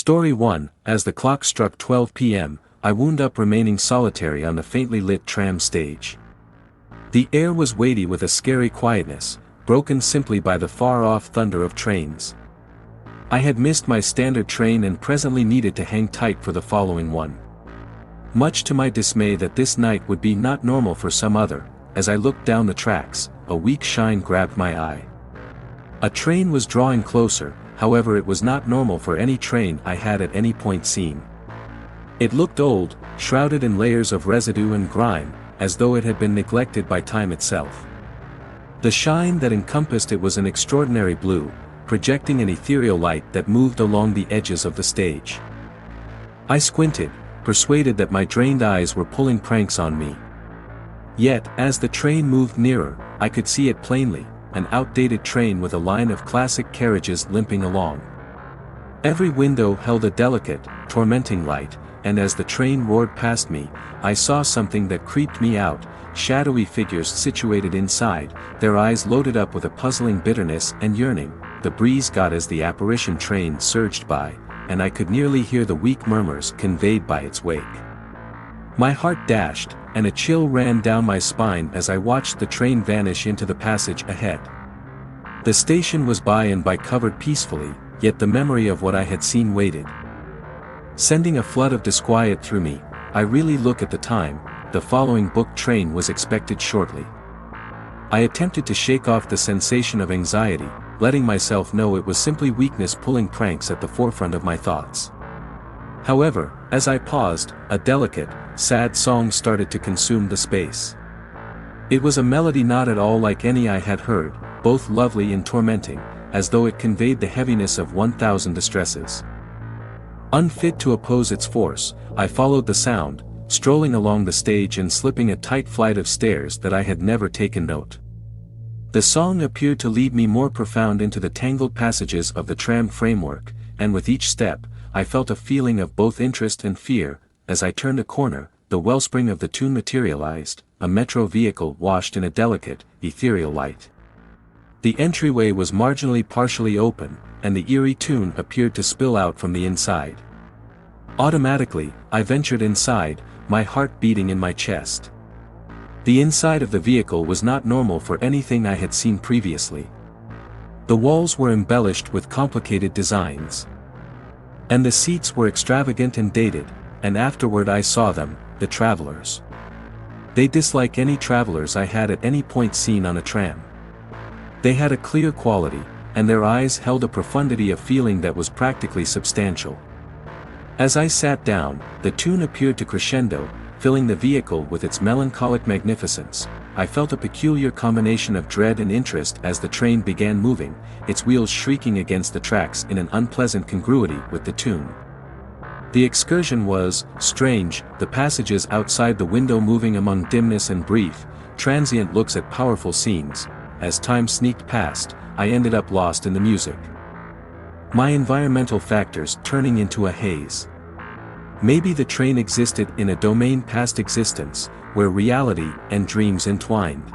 Story 1, as the clock struck 12 p.m., I wound up remaining solitary on the faintly lit tram stage. The air was weighty with a scary quietness, broken simply by the far-off thunder of trains. I had missed my standard train and presently needed to hang tight for the following one. Much to my dismay that this night would be not normal for some other, as I looked down the tracks, a weak shine grabbed my eye. A train was drawing closer, however it was not normal for any train I had at any point seen. It looked old, shrouded in layers of residue and grime, as though it had been neglected by time itself. The shine that encompassed it was an extraordinary blue, projecting an ethereal light that moved along the edges of the stage. I squinted, persuaded that my drained eyes were pulling pranks on me. Yet, as the train moved nearer, I could see it plainly, an outdated train with a line of classic carriages limping along. Every window held a delicate, tormenting light, and as the train roared past me, I saw something that creeped me out, shadowy figures situated inside, their eyes loaded up with a puzzling bitterness and yearning. The breeze got as the apparition train surged by, and I could nearly hear the weak murmurs conveyed by its wake. My heart dashed, and a chill ran down my spine as I watched the train vanish into the passage ahead. The station was by and by covered peacefully, yet the memory of what I had seen waited. Sending a flood of disquiet through me, I really look at the time, the following booked train was expected shortly. I attempted to shake off the sensation of anxiety, letting myself know it was simply weakness pulling pranks at the forefront of my thoughts. However, as I paused, a delicate, sad song started to consume the space. It was a melody not at all like any I had heard, both lovely and tormenting, as though it conveyed the heaviness of 1,000 distresses. Unfit to oppose its force, I followed the sound, strolling along the stage and slipping a tight flight of stairs that I had never taken note. The song appeared to lead me more profound into the tangled passages of the tram framework, and with each step, I felt a feeling of both interest and fear. As I turned a corner, the wellspring of the tune materialized, a metro vehicle washed in a delicate, ethereal light. The entryway was marginally partially open, and the eerie tune appeared to spill out from the inside. Automatically, I ventured inside, my heart beating in my chest. The inside of the vehicle was not normal for anything I had seen previously. The walls were embellished with complicated designs. And the seats were extravagant and dated, and afterward I saw them, the travelers. They dislike any travelers I had at any point seen on a tram. They had a clear quality, and their eyes held a profundity of feeling that was practically substantial. As I sat down, the tune appeared to crescendo, filling the vehicle with its melancholic magnificence. I felt a peculiar combination of dread and interest as the train began moving, its wheels shrieking against the tracks in an unpleasant congruity with the tune. The excursion was strange, the passages outside the window moving among dimness and brief, transient looks at powerful scenes. As time sneaked past, I ended up lost in the music. My environmental factors turning into a haze. Maybe the train existed in a domain past existence, where reality and dreams entwined.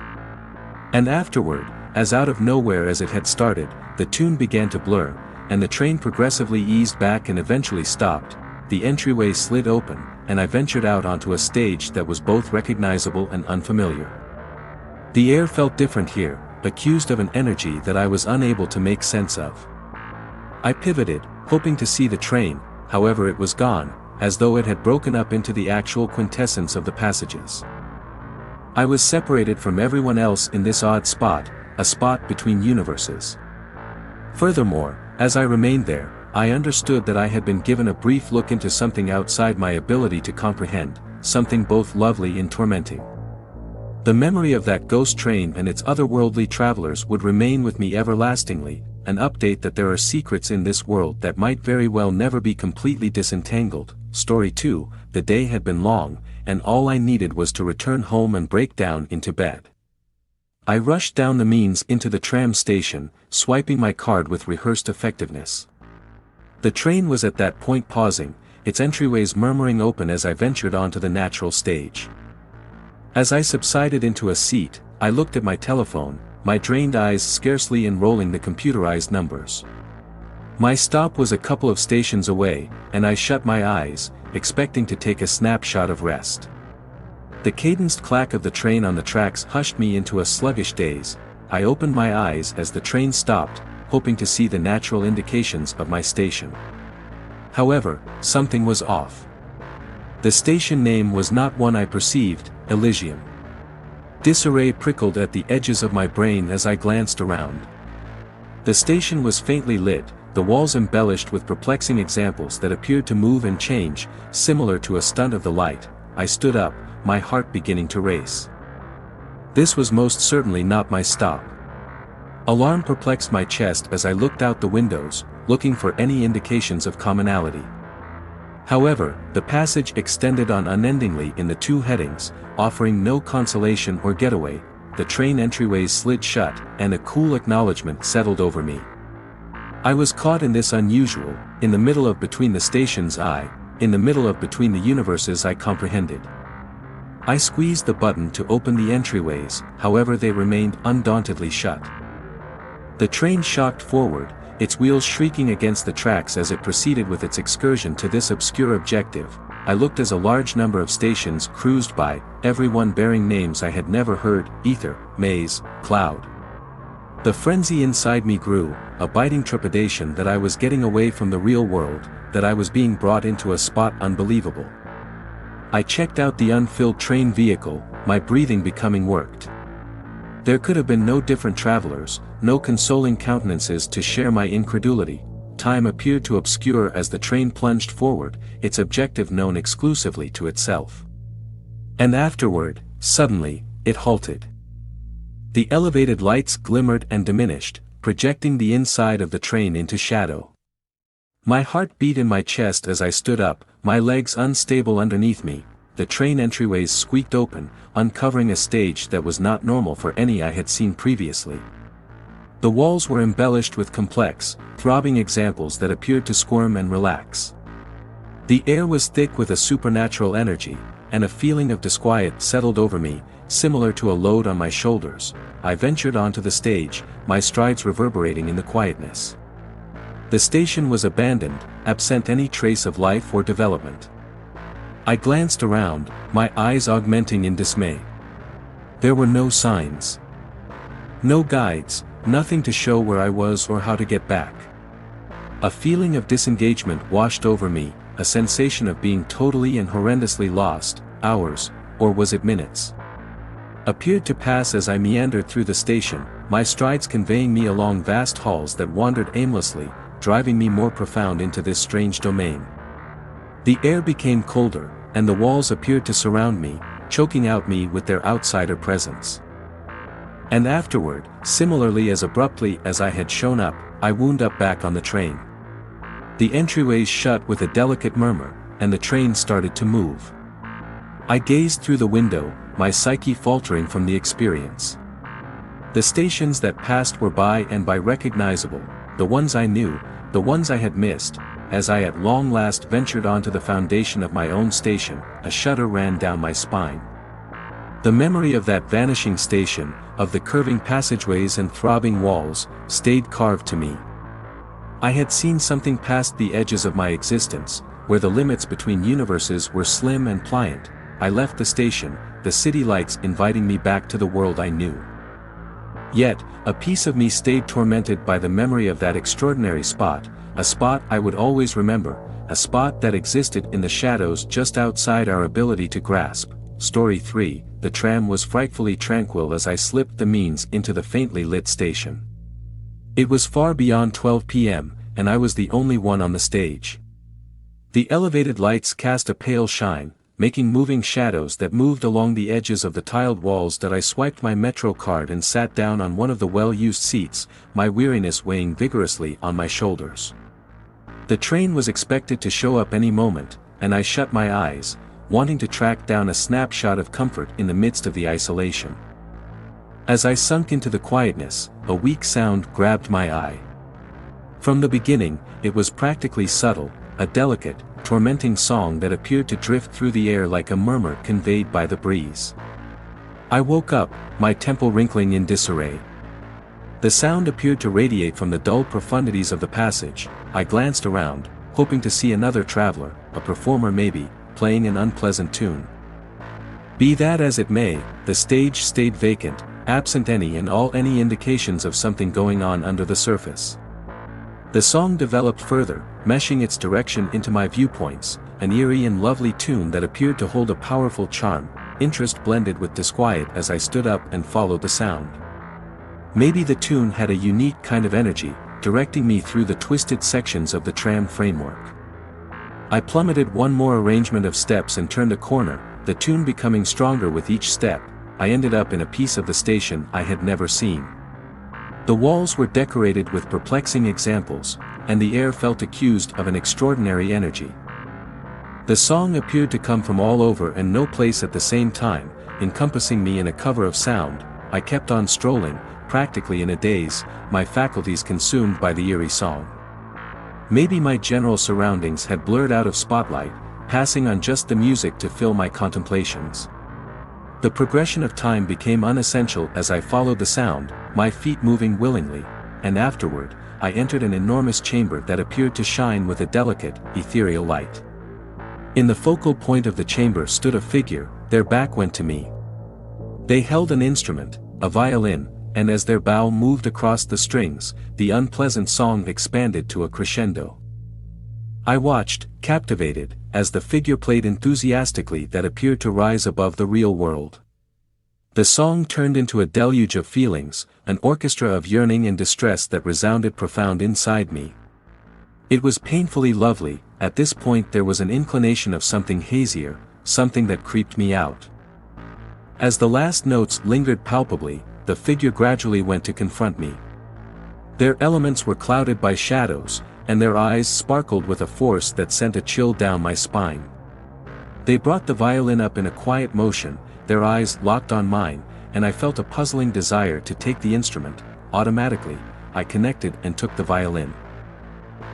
And afterward, as out of nowhere as it had started, the tune began to blur, and the train progressively eased back and eventually stopped. The entryway slid open, and I ventured out onto a stage that was both recognizable and unfamiliar. The air felt different here, accused of an energy that I was unable to make sense of. I pivoted, hoping to see the train, however it was gone, as though it had broken up into the actual quintessence of the passages. I was separated from everyone else in this odd spot, a spot between universes. Furthermore, as I remained there, I understood that I had been given a brief look into something outside my ability to comprehend, something both lovely and tormenting. The memory of that ghost train and its otherworldly travelers would remain with me everlastingly, an update that there are secrets in this world that might very well never be completely disentangled. Story 2, the day had been long, and all I needed was to return home and break down into bed. I rushed down the means into the tram station, swiping my card with rehearsed effectiveness. The train was at that point pausing, its entryways murmuring open as I ventured onto the natural stage. As I subsided into a seat, I looked at my telephone, my drained eyes scarcely enrolling the computerized numbers. My stop was a couple of stations away, and I shut my eyes, expecting to take a snapshot of rest. The cadenced clack of the train on the tracks hushed me into a sluggish daze. I opened my eyes as the train stopped, hoping to see the natural indications of my station. However, something was off. The station name was not one I perceived, Elysium. Disarray prickled at the edges of my brain as I glanced around. The station was faintly lit, the walls embellished with perplexing examples that appeared to move and change, similar to a stunt of the light. I stood up, my heart beginning to race. This was most certainly not my stop. Alarm perplexed my chest as I looked out the windows, looking for any indications of commonality. However, the passage extended on unendingly in the two headings, offering no consolation or getaway. The train entryways slid shut, and a cool acknowledgement settled over me. I was caught in this unusual, in the middle of between the stations in the middle of between the universes I comprehended. I squeezed the button to open the entryways, however they remained undauntedly shut. The train shocked forward, its wheels shrieking against the tracks as it proceeded with its excursion to this obscure objective. I looked as a large number of stations cruised by, every one bearing names I had never heard: Ether, Maze, Cloud. The frenzy inside me grew, a biting trepidation that I was getting away from the real world, that I was being brought into a spot unbelievable. I checked out the unfilled train vehicle, my breathing becoming worked. There could have been no different travelers, no consoling countenances to share my incredulity. Time appeared to obscure as the train plunged forward, its objective known exclusively to itself. And afterward, suddenly, it halted. The elevated lights glimmered and diminished, projecting the inside of the train into shadow. My heart beat in my chest as I stood up, my legs unstable underneath me. The train entryways squeaked open, uncovering a stage that was not normal for any I had seen previously. The walls were embellished with complex, throbbing examples that appeared to squirm and relax. The air was thick with a supernatural energy, and a feeling of disquiet settled over me, similar to a load on my shoulders. I ventured onto the stage, my strides reverberating in the quietness. The station was abandoned, absent any trace of life or development. I glanced around, my eyes augmenting in dismay. There were no signs. No guides, nothing to show where I was or how to get back. A feeling of disengagement washed over me, a sensation of being totally and horrendously lost. Hours, or was it minutes, appeared to pass as I meandered through the station, my strides conveying me along vast halls that wandered aimlessly, driving me more profound into this strange domain. The air became colder, and the walls appeared to surround me, choking out me with their outsider presence. And afterward, similarly as abruptly as I had shown up, I wound up back on the train. The entryways shut with a delicate murmur, and the train started to move. I gazed through the window, my psyche faltering from the experience. The stations that passed were by and by recognizable, the ones I knew, the ones I had missed. As I at long last ventured onto the foundation of my own station, a shudder ran down my spine. The memory of that vanishing station, of the curving passageways and throbbing walls, stayed carved to me. I had seen something past the edges of my existence, where the limits between universes were slim and pliant. I left the station, the city lights inviting me back to the world I knew. Yet, a piece of me stayed tormented by the memory of that extraordinary spot, a spot I would always remember, a spot that existed in the shadows just outside our ability to grasp. Story 3, the tram was frightfully tranquil as I slipped the means into the faintly lit station. It was far beyond 12 p.m., and I was the only one on the stage. The elevated lights cast a pale shine, making moving shadows that moved along the edges of the tiled walls. That I swiped my Metro card and sat down on one of the well-used seats, my weariness weighing vigorously on my shoulders. The train was expected to show up any moment, and I shut my eyes, wanting to track down a snapshot of comfort in the midst of the isolation. As I sunk into the quietness, a weak sound grabbed my eye. From the beginning, it was practically subtle, a delicate, tormenting song that appeared to drift through the air like a murmur conveyed by the breeze. I woke up, my temple wrinkling in disarray. The sound appeared to radiate from the dull profundities of the passage. I glanced around, hoping to see another traveler, a performer maybe, playing an unpleasant tune. Be that as it may, the stage stayed vacant, absent any indications of something going on under the surface. The song developed further, meshing its direction into my viewpoints, an eerie and lovely tune that appeared to hold a powerful charm. Interest blended with disquiet as I stood up and followed the sound. Maybe the tune had a unique kind of energy, directing me through the twisted sections of the tram framework. I plummeted one more arrangement of steps and turned a corner, the tune becoming stronger with each step. I ended up in a piece of the station I had never seen. The walls were decorated with perplexing examples, and the air felt accused of an extraordinary energy. The song appeared to come from all over and no place at the same time, encompassing me in a cover of sound. I kept on strolling, practically in a daze, my faculties consumed by the eerie song. Maybe my general surroundings had blurred out of spotlight, passing on just the music to fill my contemplations. The progression of time became unessential as I followed the sound, my feet moving willingly, and afterward, I entered an enormous chamber that appeared to shine with a delicate, ethereal light. In the focal point of the chamber stood a figure, their back went to me. They held an instrument, a violin, and as their bow moved across the strings, the unpleasant song expanded to a crescendo. I watched, captivated, as the figure played enthusiastically that appeared to rise above the real world. The song turned into a deluge of feelings, an orchestra of yearning and distress that resounded profound inside me. It was painfully lovely. At this point there was an inclination of something hazier, something that creeped me out. As the last notes lingered palpably, the figure gradually went to confront me. Their elements were clouded by shadows, and their eyes sparkled with a force that sent a chill down my spine. They brought the violin up in a quiet motion, their eyes locked on mine, and I felt a puzzling desire to take the instrument. Automatically, I connected and took the violin.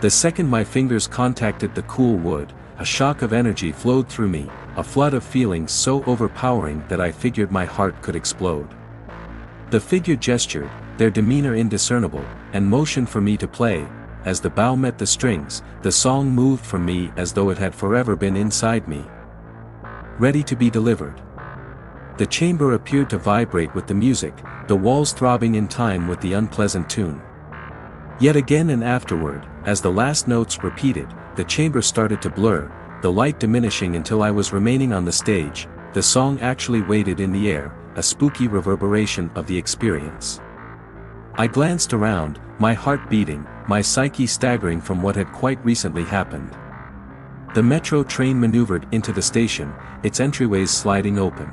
The second my fingers contacted the cool wood, a shock of energy flowed through me, a flood of feelings so overpowering that I figured my heart could explode. The figure gestured, their demeanor indiscernible, and motioned for me to play. As the bow met the strings, the song moved from me as though it had forever been inside me. Ready to be delivered. The chamber appeared to vibrate with the music, the walls throbbing in time with the unpleasant tune. Yet again and afterward, as the last notes repeated, the chamber started to blur, the light diminishing until I was remaining on the stage. The song actually waited in the air, a spooky reverberation of the experience. I glanced around, my heart beating, my psyche staggering from what had quite recently happened. The metro train maneuvered into the station, its entryways sliding open.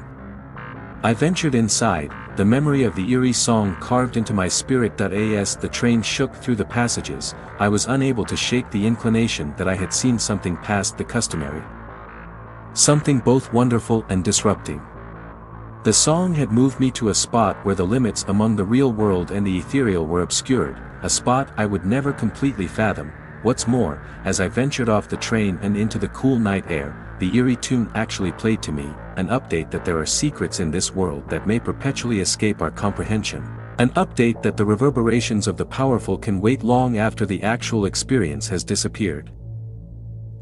I ventured inside, the memory of the eerie song carved into my spirit. As the train shook through the passages, I was unable to shake the inclination that I had seen something past the customary. Something both wonderful and disrupting. The song had moved me to a spot where the limits among the real world and the ethereal were obscured, a spot I would never completely fathom. What's more, as I ventured off the train and into the cool night air, the eerie tune actually played to me, an update that there are secrets in this world that may perpetually escape our comprehension. An update that the reverberations of the powerful can wait long after the actual experience has disappeared.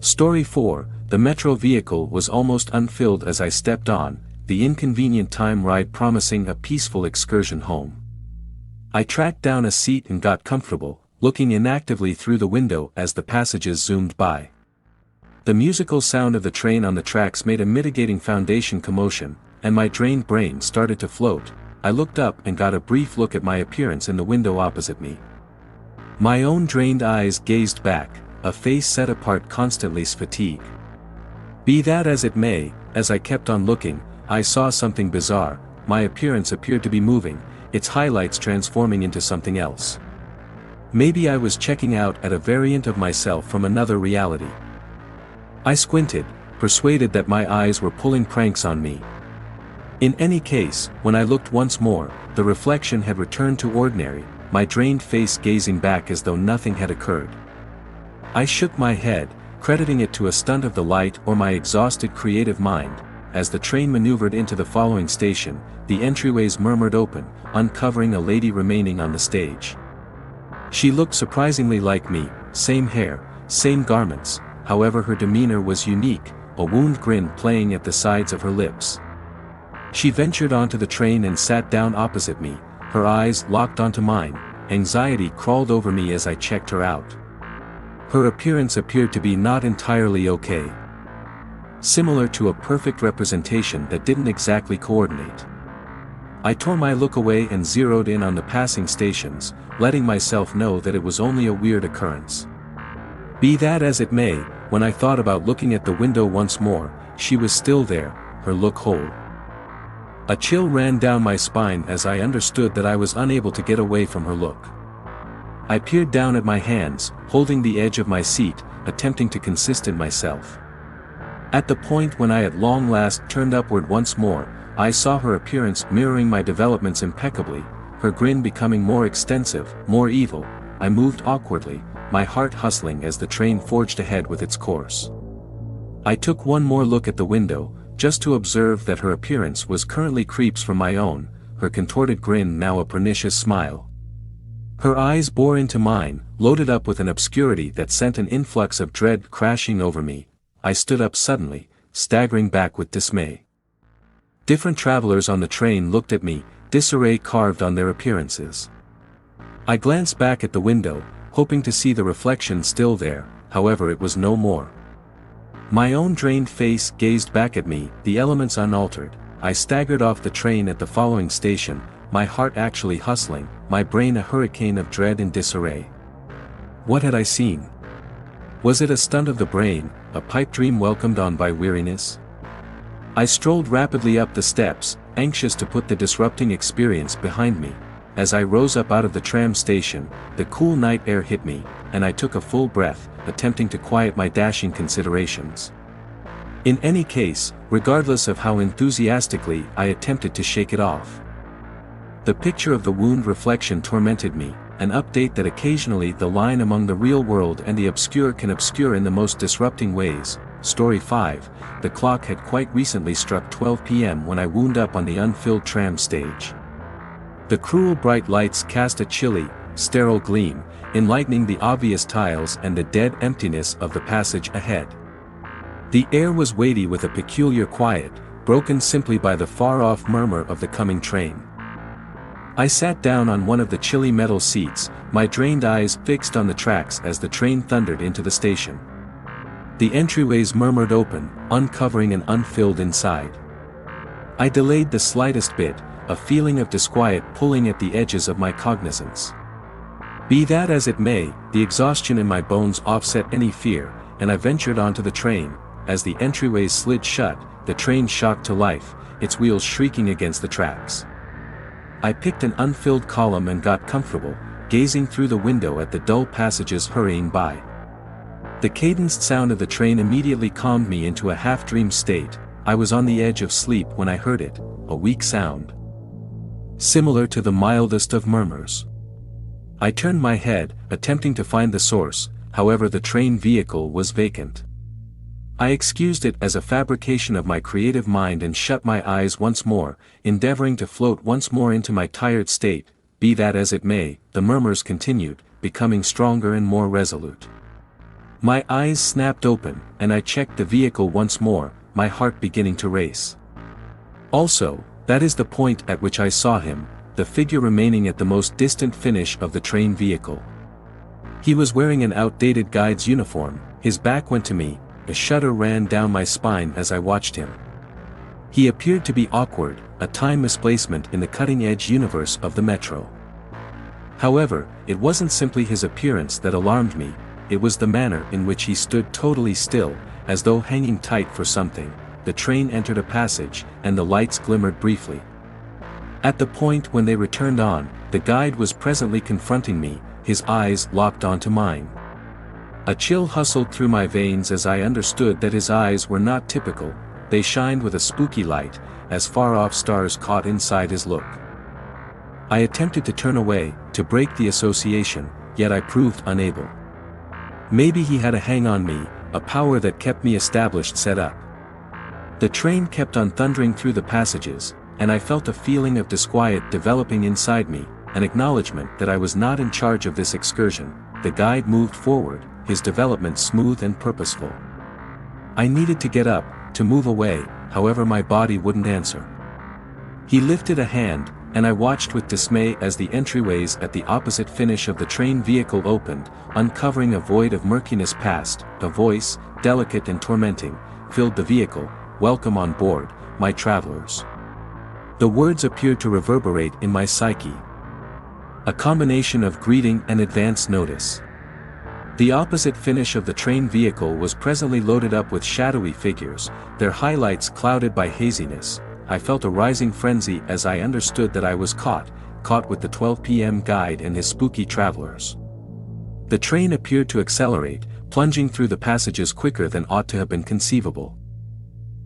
Story 4, the metro vehicle was almost unfilled as I stepped on, the inconvenient time ride promising a peaceful excursion home. I tracked down a seat and got comfortable, looking inactively through the window as the passages zoomed by. The musical sound of the train on the tracks made a mitigating foundation commotion, and my drained brain started to float. I looked up and got a brief look at my appearance in the window opposite me. My own drained eyes gazed back, a face set apart constantly's fatigue. Be that as it may, as I kept on looking, I saw something bizarre. My appearance appeared to be moving, its highlights transforming into something else. Maybe I was checking out at a variant of myself from another reality. I squinted, persuaded that my eyes were pulling pranks on me. In any case, when I looked once more, the reflection had returned to ordinary, my drained face gazing back as though nothing had occurred. I shook my head, crediting it to a stunt of the light or my exhausted creative mind. as the train maneuvered into the following station, the entryways murmured open, uncovering a lady remaining on the stage. She looked surprisingly like me, same hair, same garments, however her demeanor was unique, a wound grin playing at the sides of her lips. She ventured onto the train and sat down opposite me, her eyes locked onto mine. Anxiety crawled over me as I checked her out. Her appearance appeared to be not entirely okay. Similar to a perfect representation that didn't exactly coordinate. I tore my look away and zeroed in on the passing stations, letting myself know that it was only a weird occurrence. Be that as it may, when I thought about looking at the window once more, she was still there, her look whole. A chill ran down my spine as I understood that I was unable to get away from her look. I peered down at my hands, holding the edge of my seat, attempting to consistent myself. At the point when I at long last turned upward once more, I saw her appearance mirroring my developments impeccably, her grin becoming more extensive, more evil. I moved awkwardly, my heart hustling as the train forged ahead with its course. I took one more look at the window, just to observe that her appearance was currently creeps from my own, her contorted grin now a pernicious smile. Her eyes bore into mine, loaded up with an obscurity that sent an influx of dread crashing over me. I stood up suddenly, staggering back with dismay. Different travelers on the train looked at me, disarray carved on their appearances. I glanced back at the window, hoping to see the reflection still there, however it was no more. My own drained face gazed back at me, the elements unaltered. I staggered off the train at the following station, my heart actually hustling, my brain a hurricane of dread and disarray. What had I seen? Was it a stunt of the brain, a pipe dream welcomed on by weariness? I strolled rapidly up the steps, anxious to put the disrupting experience behind me. As I rose up out of the tram station, the cool night air hit me, and I took a full breath, attempting to quiet my dashing considerations. In any case, regardless of how enthusiastically I attempted to shake it off. The picture of the wound reflection tormented me, an update that occasionally the line among the real world and the obscure can obscure in the most disrupting ways. Story 5, the clock had quite recently struck 12 p.m. when I wound up on the unfilled tram stage. The cruel bright lights cast a chilly, sterile gleam, enlightening the obvious tiles and the dead emptiness of the passage ahead. The air was weighty with a peculiar quiet, broken simply by the far-off murmur of the coming train. I sat down on one of the chilly metal seats, my drained eyes fixed on the tracks as the train thundered into the station. The entryways murmured open, uncovering an unfilled inside. I delayed the slightest bit, a feeling of disquiet pulling at the edges of my cognizance. Be that as it may, the exhaustion in my bones offset any fear, and I ventured onto the train. As the entryways slid shut, the train shocked to life, its wheels shrieking against the tracks. I picked an unfilled column and got comfortable, gazing through the window at the dull passages hurrying by. The cadenced sound of the train immediately calmed me into a half-dream state. I was on the edge of sleep when I heard it, a weak sound, similar to the mildest of murmurs. I turned my head, attempting to find the source, however the train vehicle was vacant. I excused it as a fabrication of my creative mind and shut my eyes once more, endeavoring to float once more into my tired state. Be that as it may, the murmurs continued, becoming stronger and more resolute. My eyes snapped open, and I checked the vehicle once more, my heart beginning to race. Also, that is the point at which I saw him, the figure remaining at the most distant finish of the train vehicle. He was wearing an outdated guide's uniform, his back went to me, a shudder ran down my spine as I watched him. He appeared to be awkward, a time misplacement in the cutting-edge universe of the metro. However, it wasn't simply his appearance that alarmed me, it was the manner in which he stood totally still, as though hanging tight for something. The train entered a passage, and the lights glimmered briefly. At the point when they returned on, the guide was presently confronting me, his eyes locked onto mine. A chill hustled through my veins as I understood that his eyes were not typical, they shined with a spooky light, as far-off stars caught inside his look. I attempted to turn away, to break the association, yet I proved unable. Maybe he had a hang on me, a power that kept me established set up. The train kept on thundering through the passages, and I felt a feeling of disquiet developing inside me, an acknowledgement that I was not in charge of this excursion. The guide moved forward, his development smooth and purposeful. I needed to get up, to move away, however my body wouldn't answer. He lifted a hand, and I watched with dismay as the entryways at the opposite finish of the train vehicle opened, uncovering a void of murkiness past. A voice, delicate and tormenting, filled the vehicle. "Welcome on board, my travelers." The words appeared to reverberate in my psyche. A combination of greeting and advance notice. The opposite finish of the train vehicle was presently loaded up with shadowy figures, their highlights clouded by haziness. I felt a rising frenzy as I understood that I was caught with the 12 p.m. guide and his spooky travelers. The train appeared to accelerate, plunging through the passages quicker than ought to have been conceivable.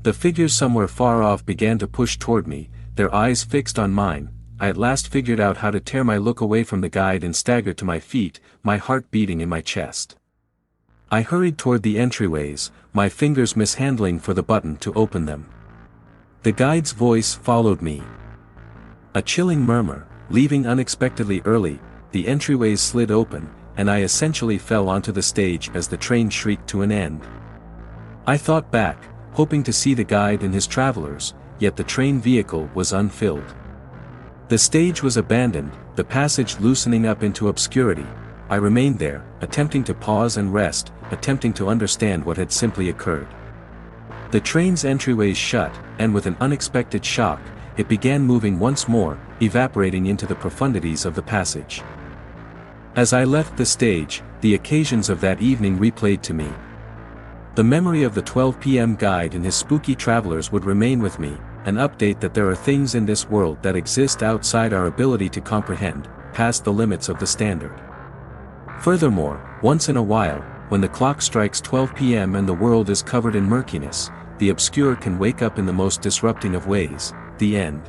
The figures somewhere far off began to push toward me, their eyes fixed on mine. I at last figured out how to tear my look away from the guide and staggered to my feet, my heart beating in my chest. I hurried toward the entryways, my fingers mishandling for the button to open them. The guide's voice followed me. A chilling murmur, leaving unexpectedly early, the entryways slid open, and I essentially fell onto the stage as the train shrieked to an end. I thought back, hoping to see the guide and his travelers, yet the train vehicle was unfilled. The stage was abandoned, the passage loosening up into obscurity. I remained there, attempting to pause and rest, attempting to understand what had simply occurred. The train's entryways shut, and with an unexpected shock, it began moving once more, evaporating into the profundities of the passage. As I left the stage, the occasions of that evening replayed to me. The memory of the 12 p.m. guide and his spooky travelers would remain with me, an update that there are things in this world that exist outside our ability to comprehend, past the limits of the standard. Furthermore, once in a while, when the clock strikes 12 p.m. and the world is covered in murkiness, the obscure can wake up in the most disrupting of ways. The end.